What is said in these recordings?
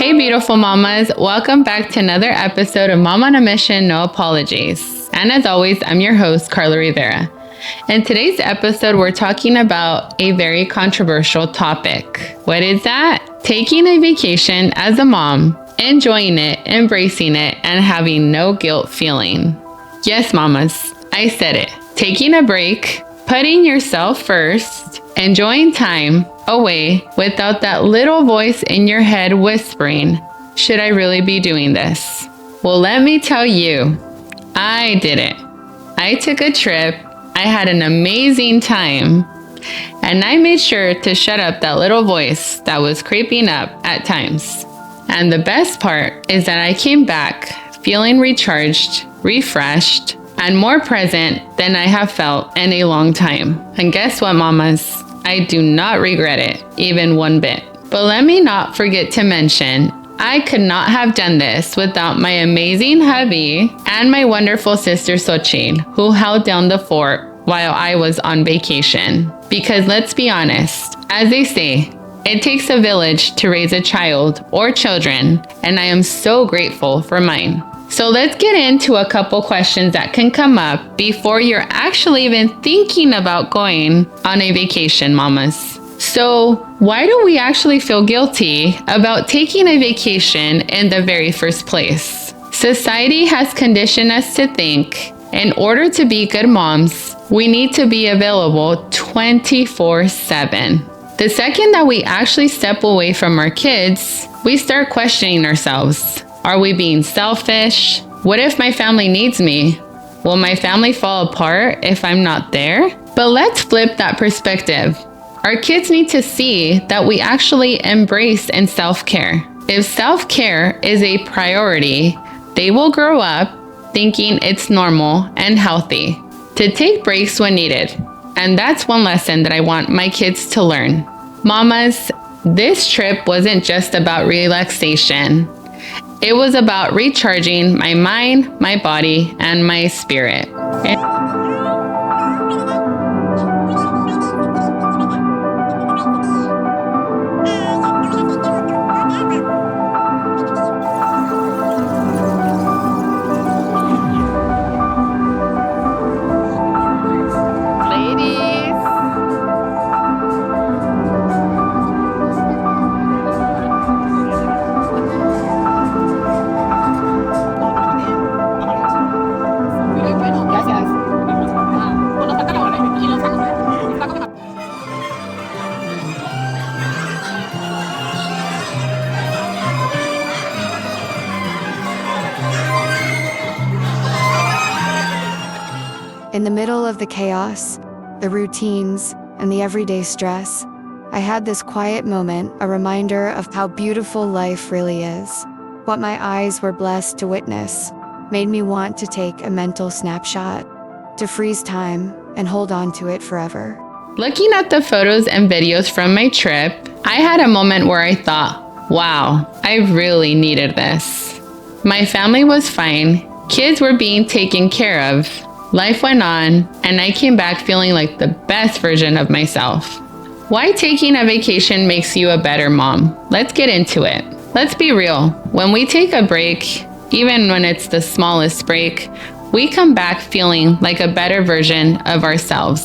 Hey, beautiful mamas. Welcome back to another episode of Mama on a Mission, No Apologies. And as always, I'm your host, Karla Rivera. In today's episode, we're talking about a very controversial topic. What is that? Taking a vacation as a mom, enjoying it, embracing it, and having no guilt feeling. Yes, mamas, I said it. Taking a break, putting yourself first, enjoying time away without that little voice in your head whispering, should I really be doing this? Well, let me tell you, I did it. I took a trip, I had an amazing time, and I made sure to shut up that little voice that was creeping up at times. And the best part is that I came back feeling recharged, refreshed, and more present than I have felt in a long time. And guess what, mamas? I do not regret it, even one bit. But let me not forget to mention, I could not have done this without my amazing hubby and my wonderful sister Xochitl, who held down the fort while I was on vacation. Because let's be honest, as they say, it takes a village to raise a child or children, and I am so grateful for mine. So let's get into a couple questions that can come up before you're actually even thinking about going on a vacation, mamas. So why do we actually feel guilty about taking a vacation in the very first place? Society has conditioned us to think in order to be good moms, we need to be available 24/7. The second that we actually step away from our kids, we start questioning ourselves. Are we being selfish? What if my family needs me? Will my family fall apart if I'm not there? But let's flip that perspective. Our kids need to see that we actually embrace in self-care. If self-care is a priority, they will grow up thinking it's normal and healthy to take breaks when needed. And that's one lesson that I want my kids to learn. Mamas, this trip wasn't just about relaxation. It was about recharging my mind, my body, and my spirit. In the middle of the chaos, the routines, and the everyday stress, I had this quiet moment, a reminder of how beautiful life really is. What my eyes were blessed to witness made me want to take a mental snapshot, to freeze time and hold on to it forever. Looking at the photos and videos from my trip, I had a moment where I thought, wow, I really needed this. My family was fine, kids were being taken care of, life went on, and I came back feeling like the best version of myself. Why taking a vacation makes you a better mom? Let's get into it. Let's be real. When we take a break, even when it's the smallest break, we come back feeling like a better version of ourselves.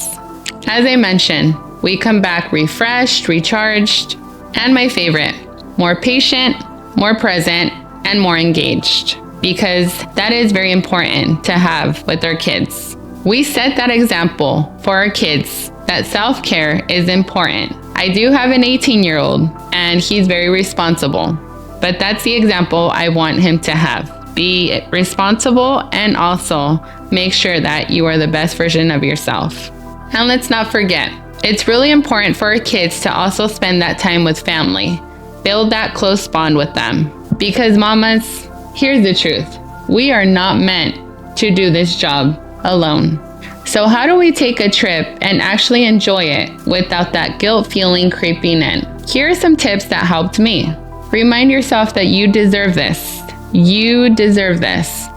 As I mentioned, we come back refreshed, recharged, and my favorite, more patient, more present, and more engaged. Because that is very important to have with our kids. We set that example for our kids that self-care is important. I do have an 18-year-old and he's very responsible, but that's the example I want him to have. Be responsible and also make sure that you are the best version of yourself. And let's not forget, it's really important for our kids to also spend that time with family. Build that close bond with them. Because mamas, here's the truth. We are not meant to do this job alone. So how do we take a trip and actually enjoy it without that guilt feeling creeping in? Here are some tips that helped me. Remind yourself that you deserve this. You deserve this.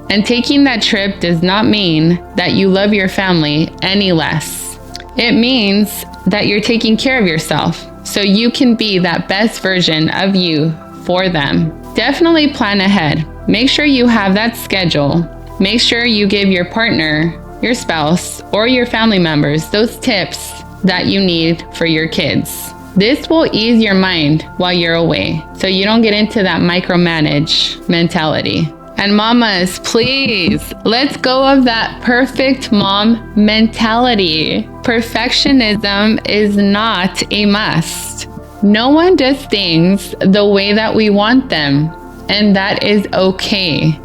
And taking that trip does not mean that you love your family any less. It means that you're taking care of yourself so you can be that best version of you for them. Definitely plan ahead. Make sure you have that schedule. Make sure you give your partner, your spouse, or your family members those tips that you need for your kids. This will ease your mind while you're away, so you don't get into that micromanage mentality. And mamas, please, let's go of that perfect mom mentality. Perfectionism is not a must. No one does things the way that we want them, and that is okay.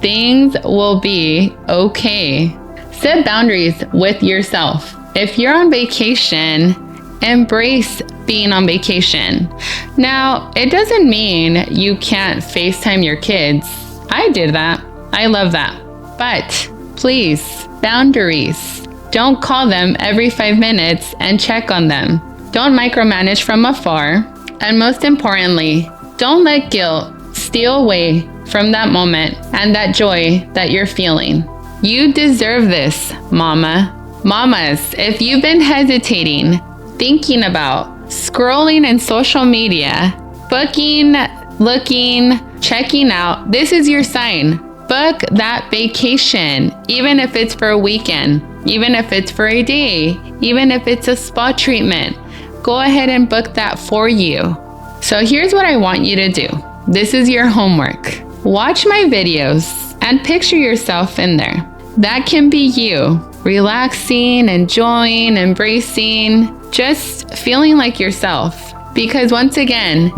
Things will be okay. Set boundaries with yourself. If you're on vacation, embrace being on vacation. Now, it doesn't mean you can't FaceTime your kids. I did that. I love that. But please, boundaries. Don't call them every 5 minutes and check on them. Don't micromanage from afar. And most importantly, don't let guilt steal away from that moment and that joy that you're feeling. You deserve this, mama. Mamas, if you've been hesitating, thinking about scrolling in social media, booking, looking, checking out, this is your sign. Book that vacation, even if it's for a weekend, even if it's for a day, even if it's a spa treatment. Go ahead and book that for you. So here's what I want you to do. This is your homework. Watch my videos and picture yourself in there. That can be you, relaxing, enjoying, embracing, just feeling like yourself. Because once again,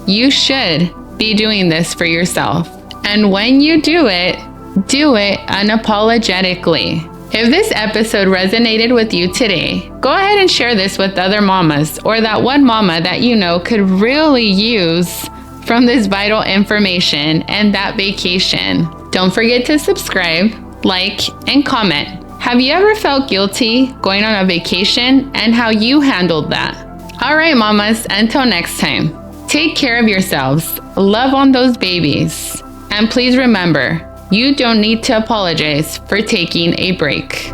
you should be doing this for yourself. And when you do it unapologetically. If this episode resonated with you today, go ahead and share this with other mamas or that one mama that you know could really use from this vital information and that vacation. Don't forget to subscribe, like, and comment. Have you ever felt guilty going on a vacation and how you handled that? All right, mamas, until next time, take care of yourselves, love on those babies, and please remember, you don't need to apologize for taking a break.